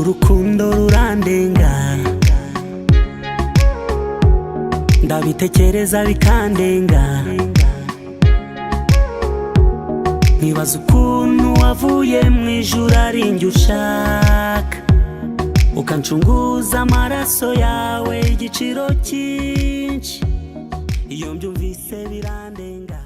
urukundo rurandenga, ndabitekereza bikandenga, nibaza ukuntu wavuye mu ijuru ari njye ushaka, ukancunguza amaraso yawe igiciro cyinshi, iyo mbyumvise birandenga.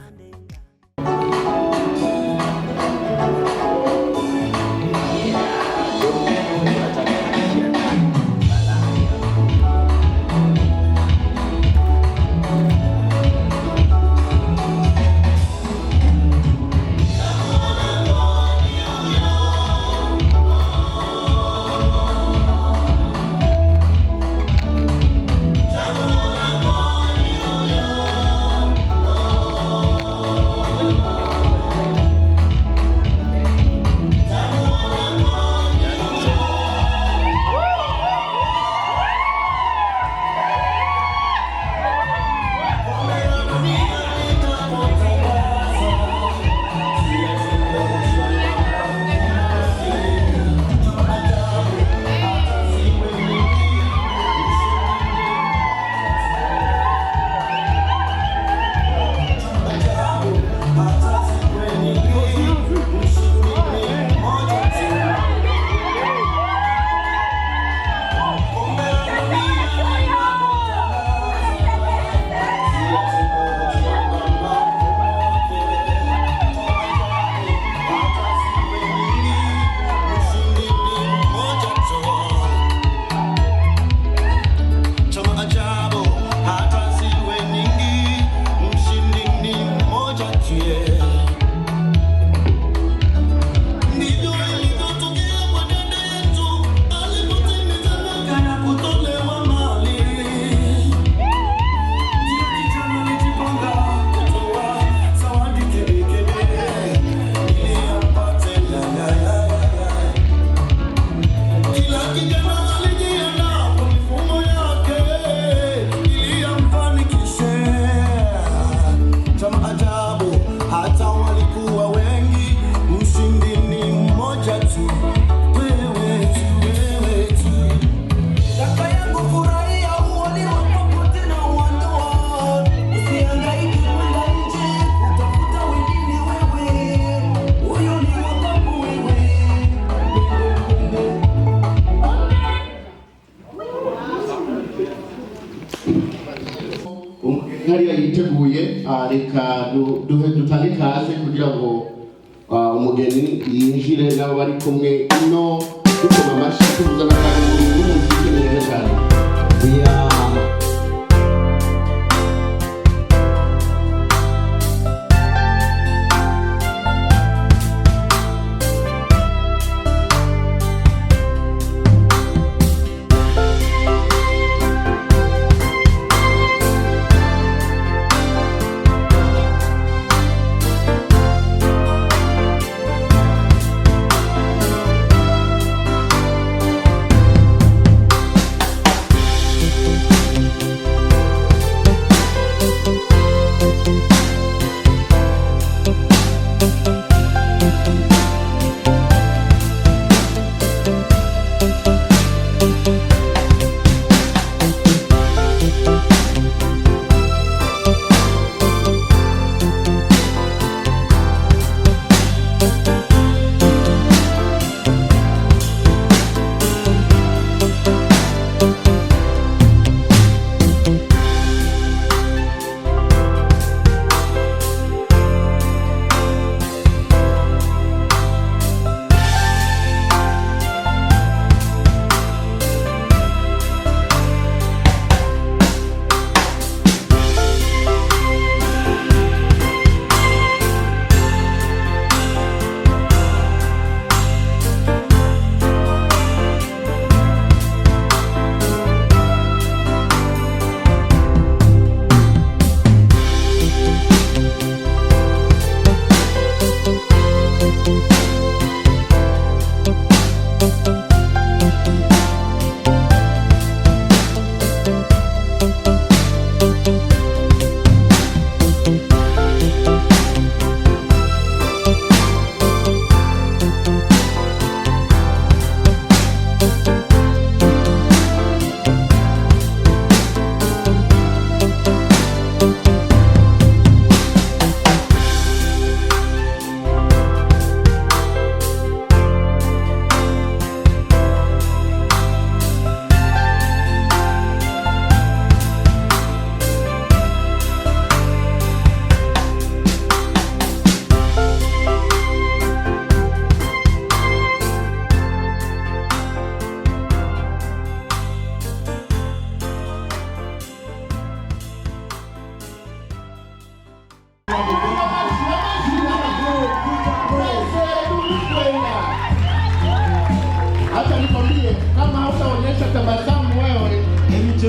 hariya yiteguye reka dutange kaze kugira ngo umugeni yinjire nabo bari kumwe ino dukoma amashyi tuvuza n'akantu n'umuziki mwiza cyane.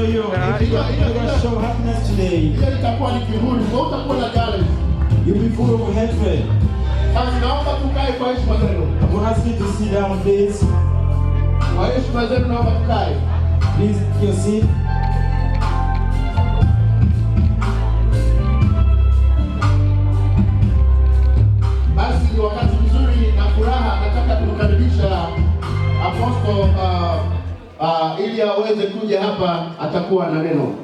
hiyo itaweza show happiness today. Ile itakuwa ni kiburi, kwa utakuwa na jealousy. You'll be full of hatred. Sasa naomba tukae kwa heshima zenu. I'm going to ask you to sit down, please. Kwa heshima zenu naomba tukae. Please, take your seat. Basi ni wakati mzuri na furaha, nataka kumkaribisha Apostle ili aweze kuja hapa, atakuwa na neno.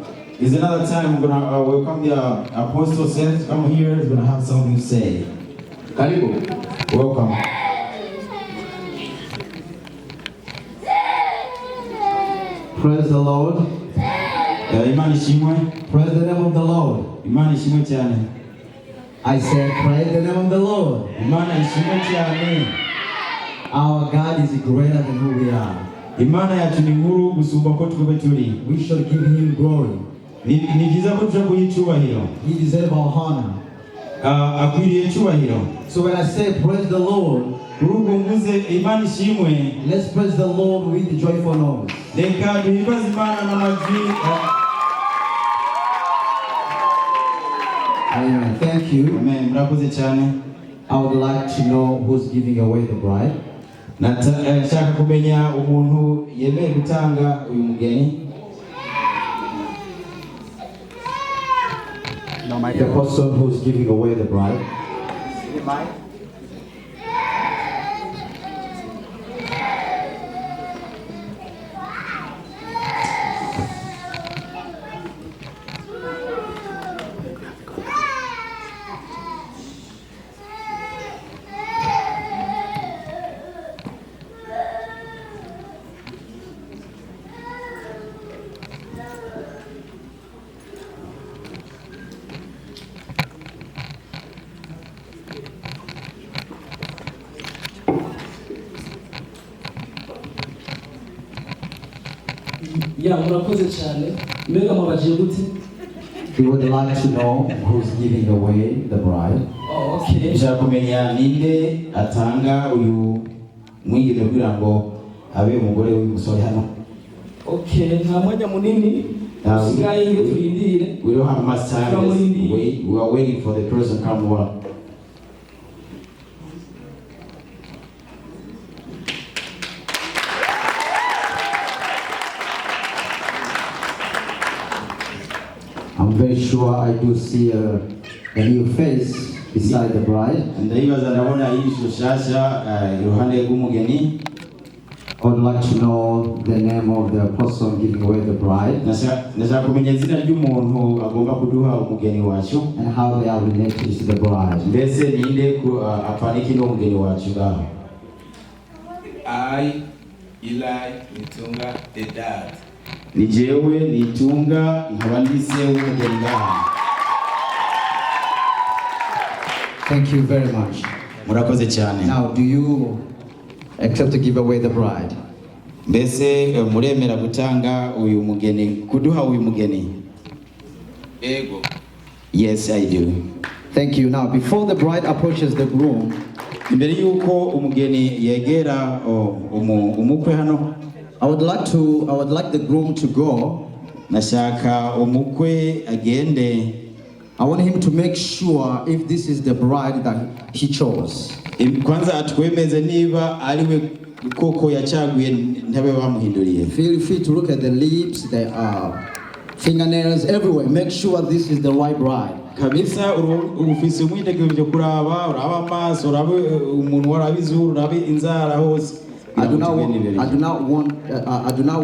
Is another time I'm gonna welcome the apostle to come here. He's gonna have something to say. Karibu. Welcome. Praise the Lord. Imani shimwe. Praise the name of the Lord. Imani shimwe cyane. I said, praise the name of the Lord. Imani shimwe cyane. Our God is greater than who we are. Imana yacu ni nkuru gusumba ko twebwe turi. We should give him glory. Ni byiza ko tuja guha icyubahiro. He deserves our honor. Akwiriye icyubahiro. So when I say praise the Lord, Urubwo mvuze Imana ishimwe. let's praise the Lord with the joyful noise. Reka duhimbaze Imana n'amajwi. Amen. Thank you. Amen. Murakoze cyane. I would like to know who's giving away the bride. Nashaka kumenya umuntu yemeye gutanga uyu mugeni. The person who's giving away the bride. Yeah, murakoze cyane. Mbega mwabagiye gute? We would like to know who's giving away the bride. Oh, okay. Nshaka kumenya ninde atanga uyu mwigeme kugira ngo abe umugore w'uyu musore hano. Okay, nta mwanya munini. Usigaye ngo turindire. We don't have much time. We are waiting for the person to come on. I'm very sure I do see a new face beside the bride. Ndayibaza ndabona yisho shasha iruhande rw'umugeni. I would like to know the name of the person giving away the bride. Nashaka kumenya izina ry'umuntu agomba kuduha umugeni wacu. And how they are related to the bride. Mbese ninde afaniki n'umugeni wacu ngaho. I, Eli Nitunga, the dad. Ni jewe Nitunga nkaba ndi se w'umugeni ngaha. Thank you very much. Murakoze cyane. Now, do you accept to give away the bride? Mbese muremera gutanga uyu mugeni kuduha uyu mugeni? Ego. Yes, I do. Thank you. Now, before the bride approaches the groom, imbere yuko umugeni yegera umukwe hano, I would like the groom to go. Nashaka umukwe agende. I want him to make sure if this is the bride that he chose. Kwanza atwemeze niba ariwe koko yachaguye ntabe bamuhinduriye. Feel free to look at the lips, the fingernails, everywhere. Make sure this is the right bride. Kabisa ufise umwitege byo kuraba uraba amaso urabe umuntu warabizuru urabe inzara hose. I do not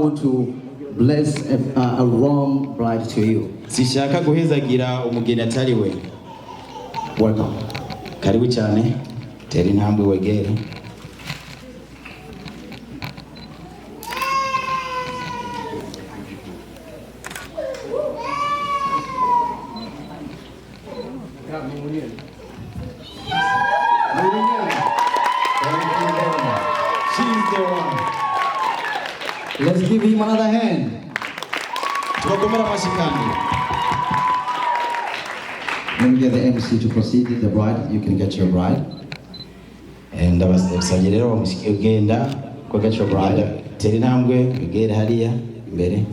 want to bless a wrong bride to you. Sishaka guhezagira umugeni atari we. Welcome. Karibu cyane. Tera intambwe wegere. She's the one. Let's give him another hand. Tukomera mashikani. Let me get the MC to proceed with the bride. You can get your bride. And abasabye rero bamushike ugenda ko get your bride. Tera intambwe wegere hariya imbere.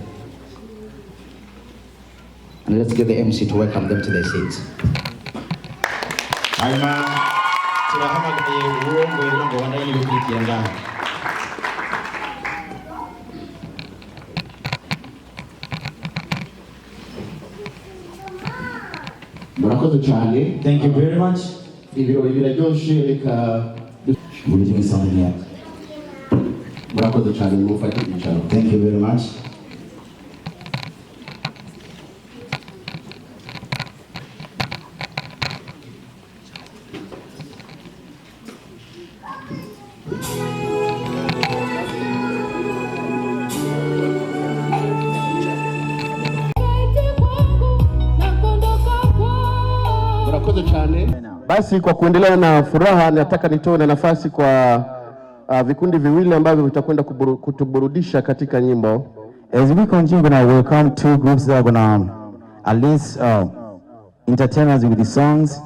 And let's get the MC to welcome them to their seats. Thank you very much. Thank you very much. Basi kwa kuendelea na furaha, nataka nitoe na nafasi kwa vikundi viwili ambavyo vitakwenda kutuburudisha katika nyimbo. As we continue, I welcome two groups that are gonna at least entertain us with the songs.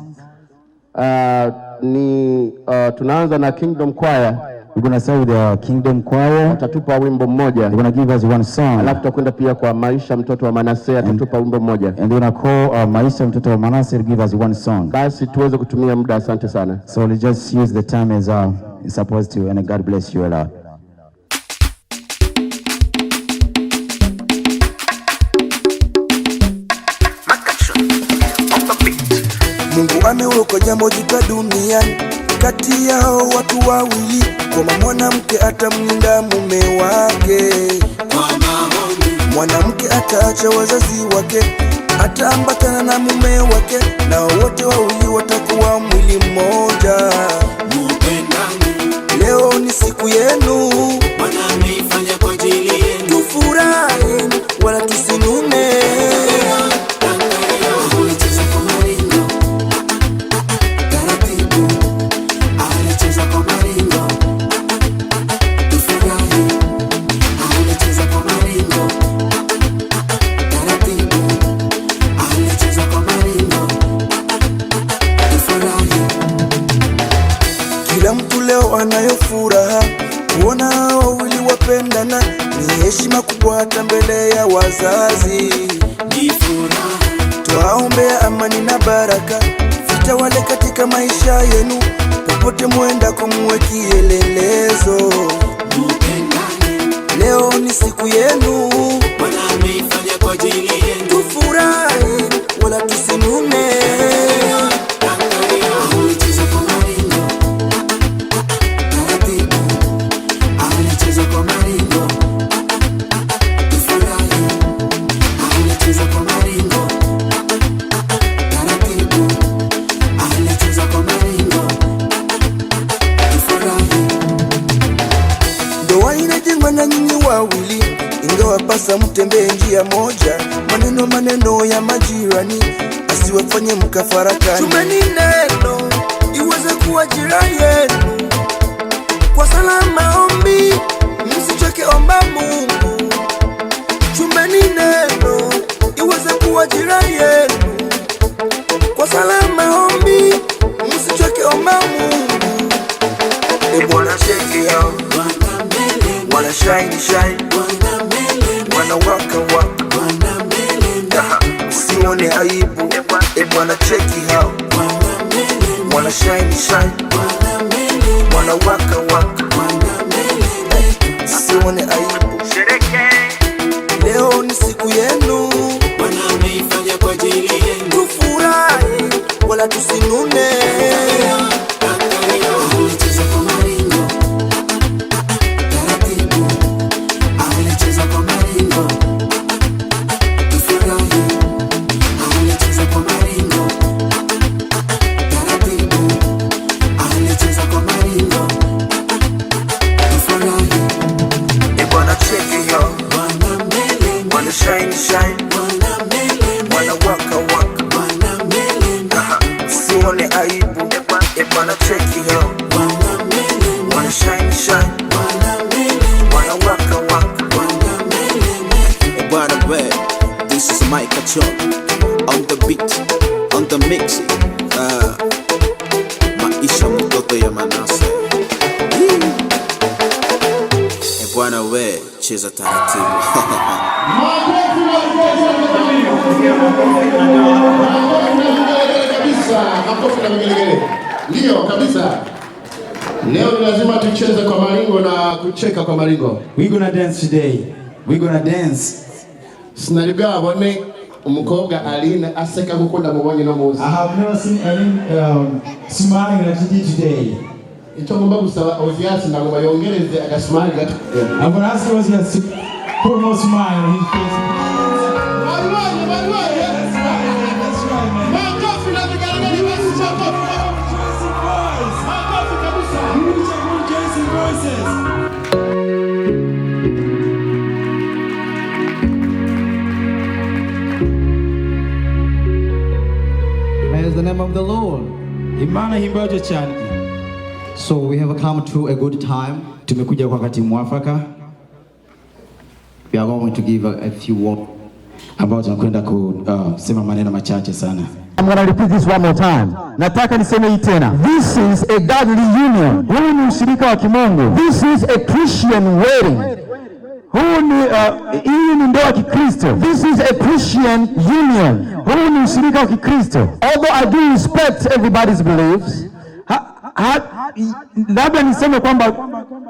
Tunaanza na Kingdom Choir. We're gonna start with the Kingdom Choir. Watatupa wimbo mmoja. They're gonna give us one song. Alafu tutakwenda pia kwa Maisha mtoto wa Manase, atatupa wimbo mmoja. And they're gonna call Maisha mtoto wa Manase to give us one song. Basi tuweze kutumia muda, asante sana. So let's just use the time as it's supposed to, and God bless you all. Mungu ameokonya mojika duniani, kati yao watu wawili, kwa mwanamke atamlinda mume wake. Mwanamke ataacha wazazi wake, ataambatana na mume wake, na wote wawili watakuwa mwili mmoja. Leo ni siku yenu, Bwana ameifanya kwa ajili yenu. Tufurahi wala tusinune. Kila mtu leo anayo furaha kuona wawili wapendana, ni heshima kubwa hata mbele ya wazazi. Ni furaha, twaombea amani na baraka vitawale katika maisha yenu, popote mwenda muwe kielelezo. Leo ni siku yenu, Bwana ameifanya kwa ajili yenu. Tufurahi wala tusinune. Ndoa inajengwa na nyinyi wawili, ingawa pasa mtembee njia moja. Maneno ya majirani asiwafanye mkafarakani. Chumeni neno iweze kuwa jirani yenu, kwa sala maombi msichoke omba Mungu. Chumeni neno iweze kuwa jirani yenu, kwa sala maombi msichoke omba Mungu. Bwana shake yao, wanna shine, wanna waka, sione aibu. Bwana cheki hao, wanna shine, wanna waka, sione aibu. Leo ni siku yenu, Bwana ameifanya kwa ajili yenu. Tufurahi wala tusinune. Shine, wanna waka, sione aibu. Bwana cheki hao, wanna shine, wanna waka. Bwana way, this is Mike Achon on the beat, on the mix. Maisha mtoto ya Manase. Bwana way, cheza taratibu. Leo lazima tucheze kwa maringo na kucheka kwa maringo. We're gonna dance today. We're gonna dance. Sinariga abone umukobwa Aline aseka kuko ndamubonye no muzi. I have never seen Aline smiling like she did today. Icyo ngomba gusaba Ozias ntabwo bayongereze agasmile gato. I'm gonna ask Ozias to put more smile on his face. Praise the name of the Lord. Imana himbaje cyane. So we have come to a good time. Tumekuja kwa wakati mwafaka. We are going to give a few words. Ambao tunakwenda kusema maneno machache sana. I'm going to repeat this one more time. Nataka niseme hii tena. This is a godly union. Huu ni ushirika wa kimungu. This is a Christian wedding. Hii ni ndoa ya Kikristo. This is a Christian union. Huu ni ushirika wa Kikristo. Although I do respect everybody's beliefs, labda niseme kwamba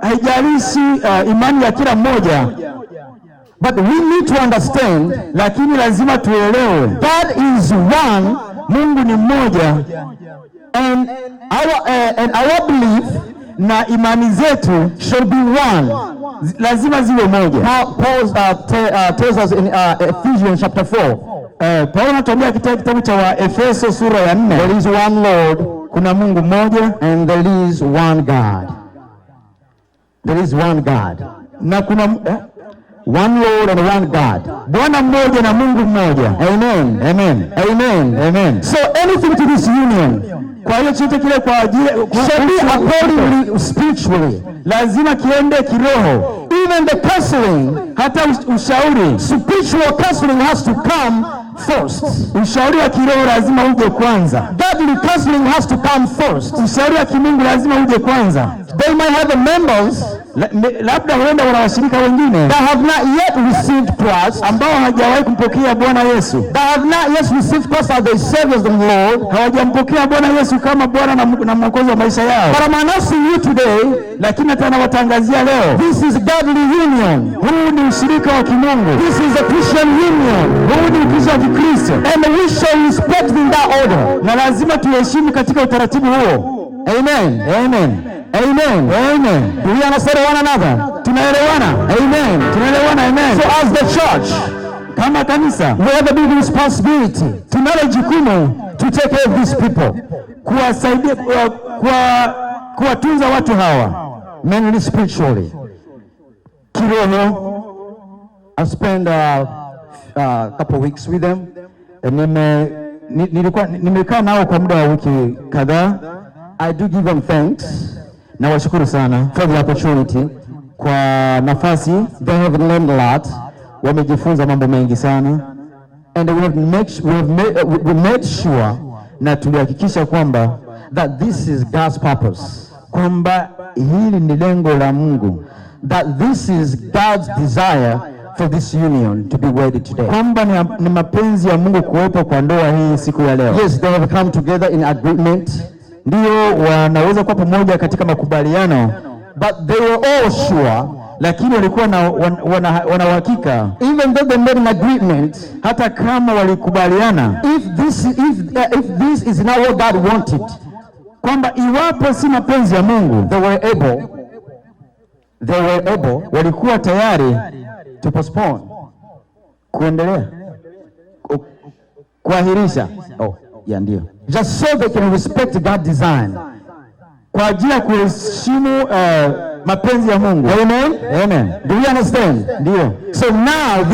haijalishi imani ya kila mmoja, but we need to understand, lakini lazima tuelewe, God is one, Mungu ni mmoja, and our belief na imani zetu should be one, lazima ziwe moja. Now Paul tells us in Ephesians chapter 4. Paul anatuambia kitabu cha Efeso sura ya 4, there is one Lord, kuna Mungu mmoja, and there is one God. There is one God. Na kuna one Lord and one God. Bwana mmoja na Mungu mmoja. Amen. Amen. Amen. Amen. So anything to this union, kwa hiyo chote kile kwa ajili should be accordingly spiritually. Lazima kiende kiroho. Even the counseling, hata ushauri, spiritual counseling has to come first. Ushauri wa kiroho lazima uje kwanza. Godly counseling has to come first. Ushauri wa kimungu lazima uje kwanza. They might have the members, labda huenda wana washirika wengine that have not yet received Christ, ambao hawajawahi kumpokea Bwana Yesu, that have not yet received Christ as their Savior and Lord, hawajampokea Bwana Yesu kama Bwana na Mwokozi wa maisha yao. But I'm announcing you today, lakini hata nawatangazia leo, this is godly union. Huu ni ushirika wa kimungu. This is a Christian union. Huu ni ushirika wa Kikristo, and we shall respect in that order. Na lazima tuheshimu katika utaratibu huo. Amen. Amen. Amen. Amen. Do we understand one another? Tunaelewana? Amen. Tunaelewana? Amen. So as the church, kama kanisa, we have a big responsibility. Tunalo jukumu to take care of these people. Kuwasaidia, kuwatunza watu hawa. Mainly spiritually. Kiroho. I spent a couple of weeks with them. Nimekaa nao kwa muda wa wiki kadhaa. I do give them thanks. Na washukuru sana for the opportunity, kwa nafasi. They have learned a lot. Wamejifunza mambo mengi sana, and we made sure na tulihakikisha kwamba that this is God's purpose, kwamba hili ni lengo la Mungu, that this is God's desire for this union to be wedded today, kwamba ni mapenzi ya Mungu kuwepo kwa ndoa hii siku ya leo. Yes, they have come together in agreement. Ndio wanaweza kuwa pamoja katika makubaliano, but they were all sure, lakini walikuwa wana uhakika, even though they made an agreement, hata kama walikubaliana, if this is not what God wanted, kwamba iwapo si mapenzi ya Mungu, they were able, walikuwa tayari to postpone, kuendelea, kuahirisha. Ndio. Just so they can respect God's design. Kwa ajili ya kuheshimu mapenzi ya Mungu. Amen. Amen. Do you understand? Ndio. So now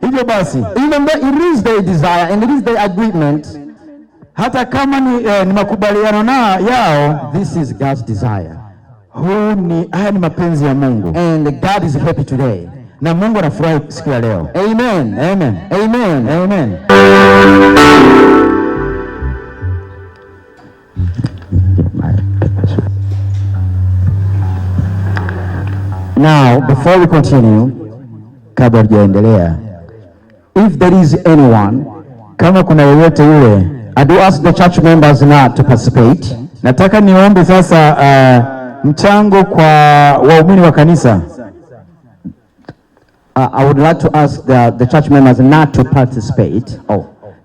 hivyo basi, even though it is their desire and it is their agreement, hata kama ni makubaliano yao, this is God's desire. Haya ni mapenzi ya Mungu. And God is happy today. Na Mungu anafurahi siku ya leo. Amen. Amen. Amen. Amen. Now, before we continue, kabla tujaendelea, if there is anyone, kama kuna yeyote yule, I do ask the church members not to participate. Nataka niombe sasa mchango kwa waumini wa kanisa. I would like to ask the church members not to participate.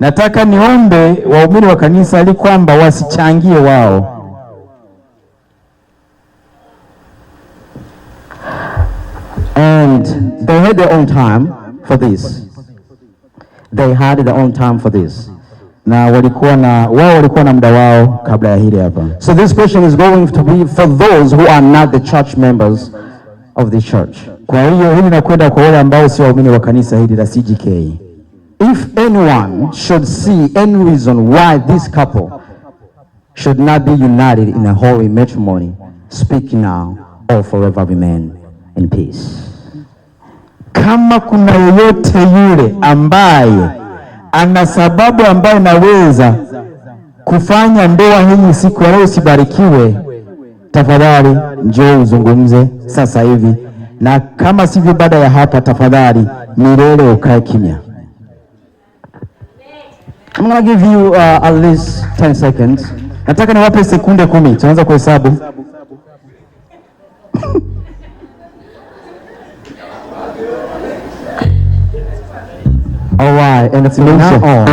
Nataka niombe waumini wa kanisa ili kwamba wasichangie wao. And they had their own time for this. They had their own time for this. Na walikuwa na muda wao kabla ya hili hapa. So this question is going to be for those who are not the church members of the church. Kwa hiyo hili nakwenda kwa wale ambao si waumini wa kanisa hili la CGK. If anyone should see any reason why this couple should not be united in a holy matrimony, speak now or forever remain in peace. Kama kuna yeyote yule ambaye ana sababu ambaye naweza kufanya ndoa hii siku ya leo isibarikiwe, tafadhali njoo uzungumze sasa hivi, na kama sivyo baada ya hapa tafadhali milele ukae kimya. I'm going to give you at least 10 seconds. Nataka niwape sekunde 10. Tuanza kuhesabu. All right, and it's now on.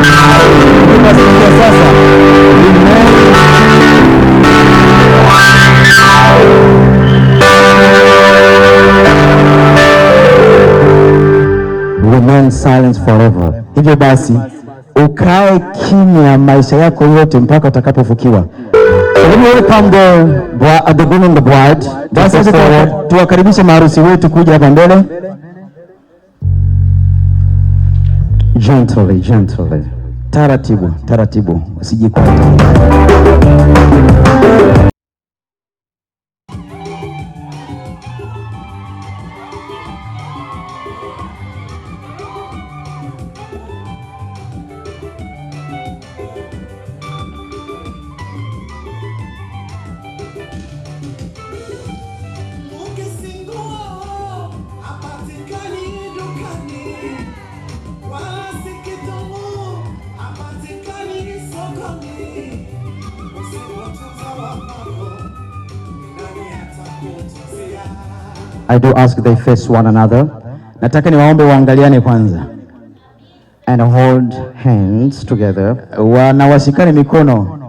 Remain silent forever. Hivyo basi ukae kimya maisha yako yote mpaka utakapofukiwa. So let me welcome the groom and the bride. Basi tuwakaribishe maharusi wetu kuja hapa mbele. Gently, gently. Taratibu, taratibu. Usijikwate. I do ask they face one another. Nataka niwaombe waangaliane kwanza. And hold hands together. Na washikane mikono.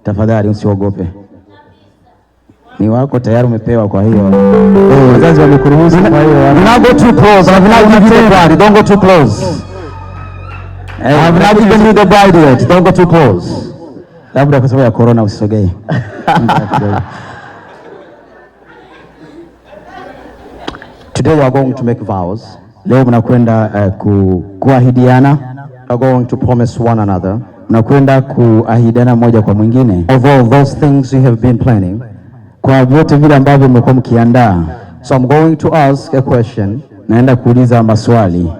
Tafadhali usiogope. Ni wako tayari umepewa, kwa hiyo wazazi wamekuruhusu, kwa hiyo not go too close. I've not given you the bride. Don't go too close. I've not given you the bride yet. Don't go too close. Labda kwa sababu ya corona usisogee. Today we are going to make vows. Leo mnakwenda kuahidiana. We are going to promise one another. Mnakwenda kuahidiana moja kwa mwingine. Of all those things you have been planning. Kwa vyote vile ambavyo mmekuwa mkiandaa. So I'm going to ask a question. Naenda kuuliza maswali.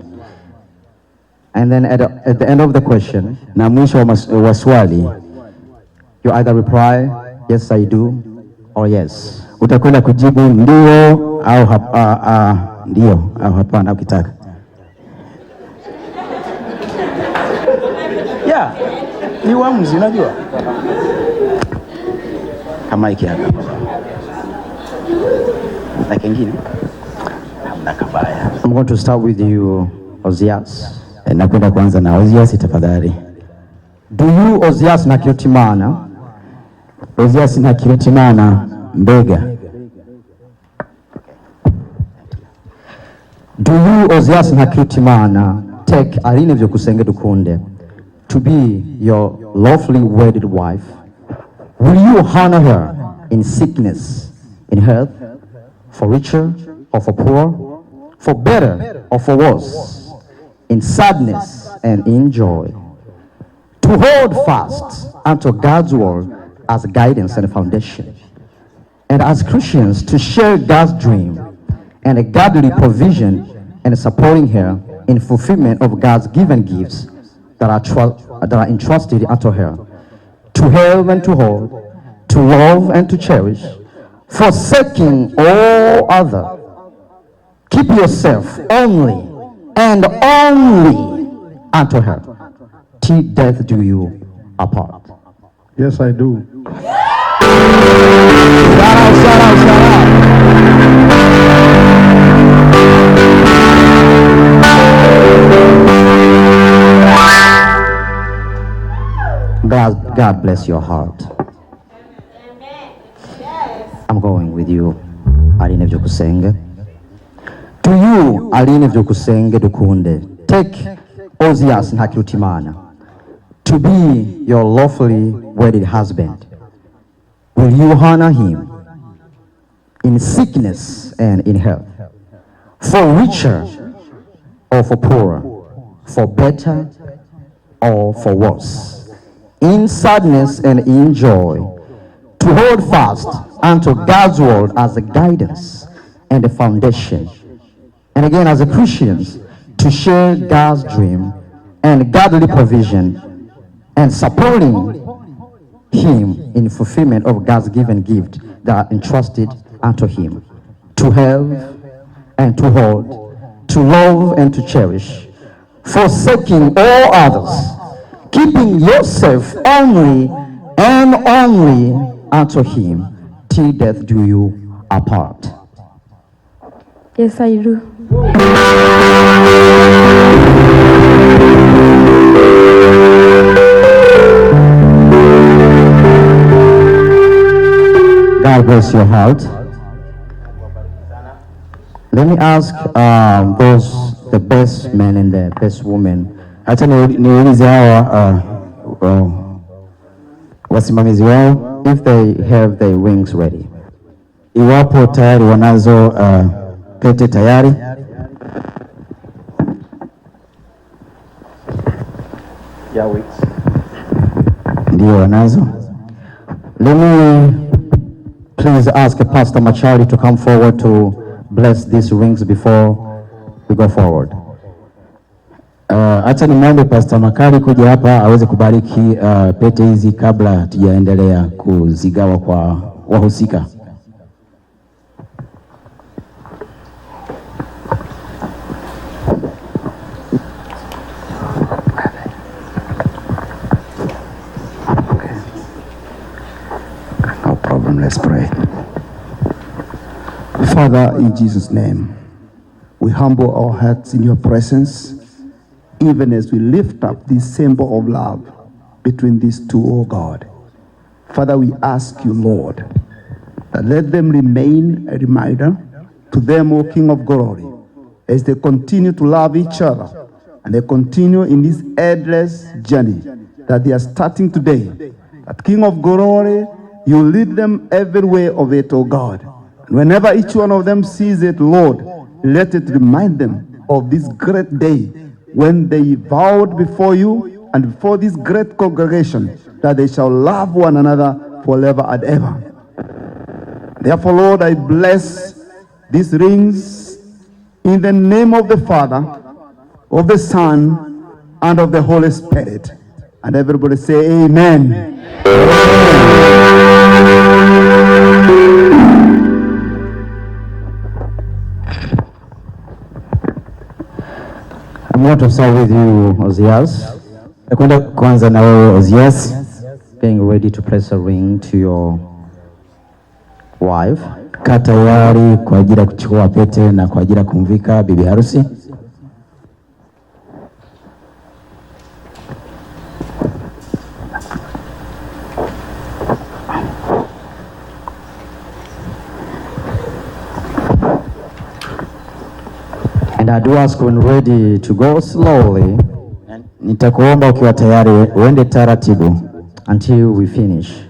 And then at the end of the question, na mwisho wa swali, you either reply, yes I do, or yes. Utakwenda kujibu ndio au ndio au hapana ukitaka. Yeah, ni uamuzi, unajua. Kama iki hapa. Na kingine. Hamna kabaya. I'm going to start with you, Ozias. Nakwenda kuanza na Ozias, tafadhali. Do you Ozias Nakirutimana? Ozias Nakirutimana Mbega. Do you Ozias Nakirutimana take Aline Vyuka to be your lawfully wedded wife? Will you honor her in sickness, in health, for richer or for poor, for better or for worse, in sadness and in joy, to hold fast unto God's word as guidance and foundation, and as Christians to share God's dream and a godly provision and supporting her in fulfillment of God's given gifts that are entrusted unto her, to help and to hold, to love and to cherish, forsaking all other. Keep yourself only and only unto her, till death do you apart. Yes, I do. God bless your heart. I'm going with you, Aline Vyuka. To you, Aline Vyuka dukunde, take Ozias Ntakirutimana to be your lawfully wedded husband. Will you honor him in sickness and in health, for richer or for poorer, for better or for worse, in sadness and in joy, to hold fast unto God's word as a guidance and a foundation, and again as a Christians, to share God's dream and godly provision, and supporting him in fulfillment of God's given gift that are entrusted unto him, to have and to hold, to love and to cherish, forsaking all others, keeping yourself only and only unto him, till death do you apart. Yes, I do. God bless your heart. Let me ask the best men and the best women. Acha niulize hawa wasimamizi wao If they have their wings ready. iwapo tayari wanazo pete tayari. Ndio wanazo. Let me please ask Pastor Machari to come forward to bless these rings before we go forward. Acha nimwombe Pastor Makari kuja hapa aweze kubariki pete hizi kabla tujaendelea kuzigawa kwa wahusika. No problem, let's pray. Father, in Jesus' name, we humble our hearts in your presence, even as we lift up this symbol of love between these two, oh God. Father, we ask you, Lord, that let them remain a reminder to them, O King of Glory, as they continue to love each other and they continue in this endless journey that they are starting today. That King of Glory, you lead them every way of it, O God. And whenever each one of them sees it, Lord, let it remind them of this great day when they vowed before you and before this great congregation that they shall love one another forever and ever. Therefore, Lord, I bless these rings in the name of the Father, of the Son, and of the Holy Spirit. And everybody say amen. I'm going to start with you, Ozias. Nakwenda kuanza na wewe Ozias. Getting ready to place a ring to your wife. Kaa tayari kwa ajili ya kuchukua pete na kwa ajili ya kumvika bibi harusi. And I do ask when ready to go slowly. Nitakuomba ukiwa tayari uende taratibu until we finish.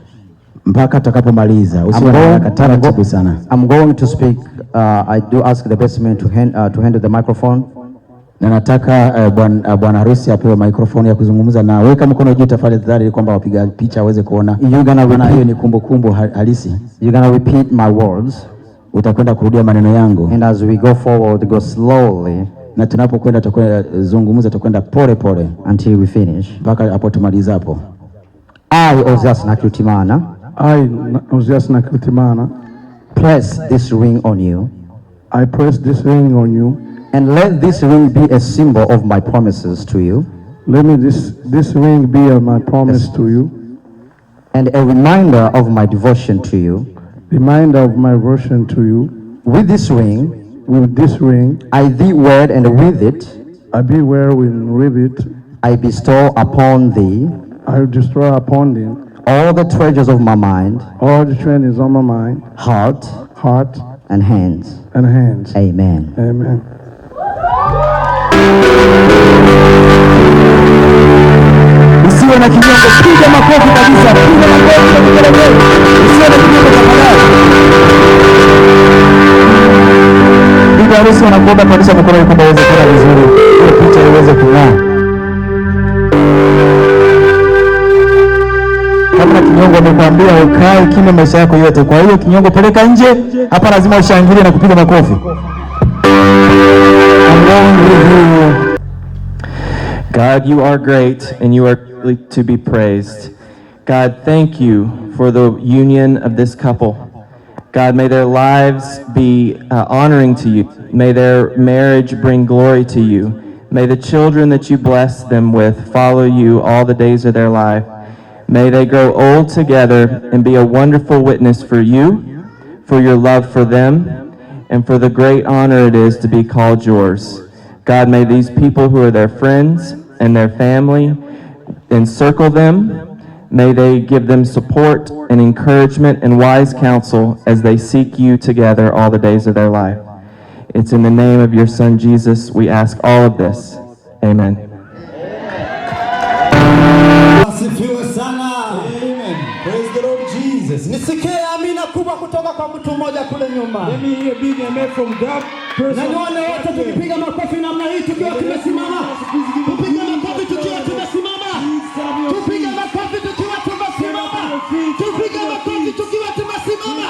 Mpaka tutakapomaliza. Usiwe haraka, taratibu sana. I'm going to speak. I do ask the best man to handle the microphone. Na nataka bwana harusi apewe microphone ya kuzungumza na weka mkono juu tafadhali kwamba wapiga picha waweze kuona. You're gonna repeat, hiyo ni kumbukumbu halisi. You're gonna repeat my words. Utakwenda kurudia maneno yangu. And as we go forward, go slowly. Na tunapokwenda tutakwenda zungumza, tutakwenda pole pole until we finish. Mpaka hapo tumalizapo. I, Ozias Ntakirutimana, Ozias Ntakirutimana, place this ring on you. I place this ring on you. And let this ring be a symbol of my promises to you. Let me this ring be my promise to you. and a reminder of my devotion to you. Reminder of my devotion to you. With this ring, I thee wed, and with it, with it, I bestow upon thee, all the treasures of my mind, heart, and hands. Amen. Amen. Usiwe na kinyongo, piga makofi kabisa, piga makofi kwa kelele. Usiwe na kinyongo tafadhali. Bibi harusi wanakuomba kuonyesha mikono yako kwamba iweze kuwa vizuri, ile picha iweze kung'aa. Kama kinyongo amekwambia ukae kimya maisha yako yote, kwa hiyo kinyongo peleka nje, hapa lazima ushangilie na kupiga makofi. God, you are great and you are to be praised. God, thank you for the union of this couple. God, may their lives be honoring to you. May their marriage bring glory to you. May the children that you bless them with follow you all the days of their life. May they grow old together and be a wonderful witness for you, for your love for them, and for the great honor it is to be called yours. God, may these people who are their friends and their family encircle them. May they give them support and encouragement and wise counsel as they seek you together all the days of their life. It's in the name of your Son, Jesus, we ask all of this. Amen. Praise the Lord Jesus. Nisikie amina kubwa kutoka kwa mtu mmoja kule nyuma. Let me hear big amen from that person. Na nione wote tukipiga makofi namna hii tukiwa tumesimama. Tupiga makofi tukiwa tumesimama. Tupiga makofi tukiwa tumesimama. Tupiga makofi tukiwa tumesimama.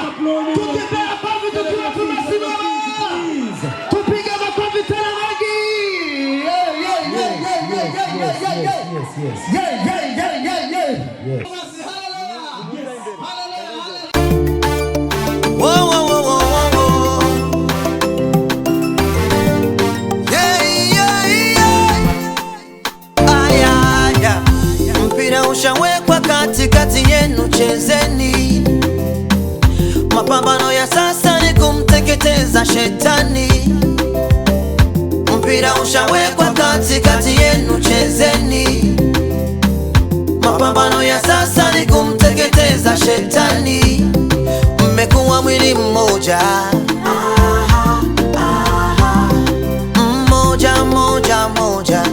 Tupiga makofi tukiwa tumesimama. Tupiga makofi tena wengi. Yes. Mpira ushawekwa katikati yenu, chezeni. Mapambano ya sasa ni kumteketeza shetani. Mpira ushawekwa katikati yenu, chezeni. Mapambano ya sasa ni kumteketeza shetani. Mmekuwa mwili mmoja, mmoja moja moja.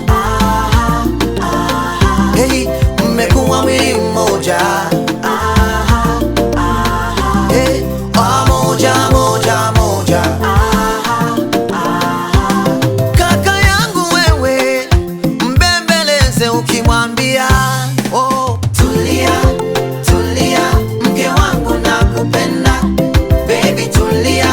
Hey, mmekuwa mwili mmoja, hey, moja moja moja. Kaka yangu wewe, mbembeleze ukimwambia oh, tulia, tulia, mke wangu nakupenda. Baby tulia,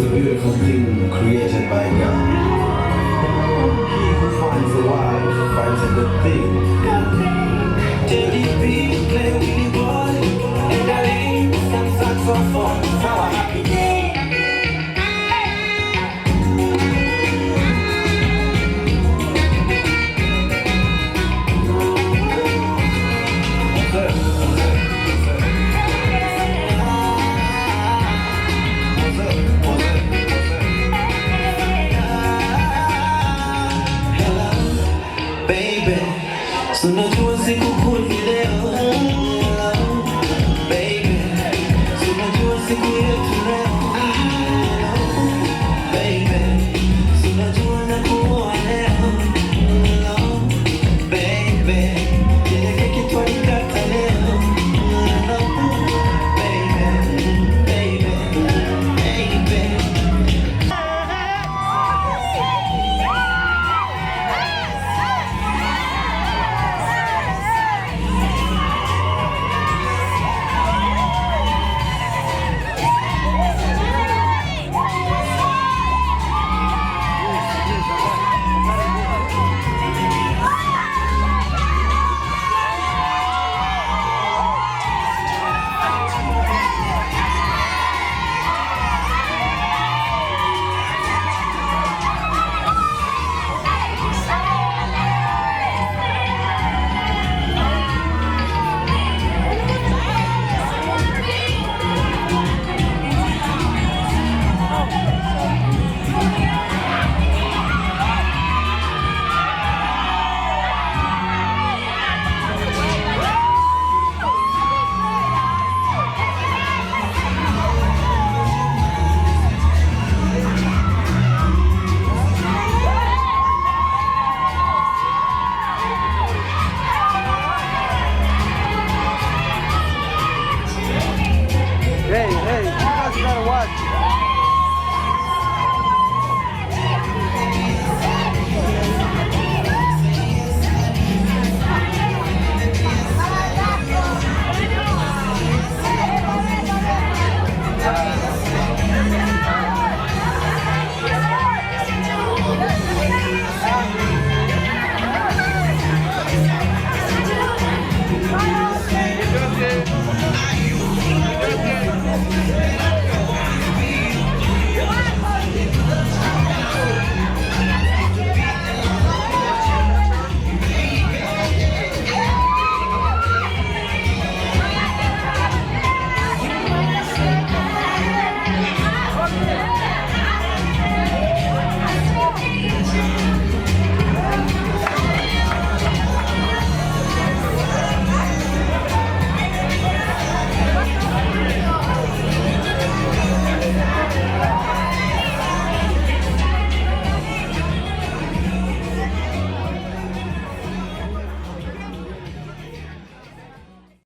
a beautiful thing created by God. He who finds a wife finds a good thing.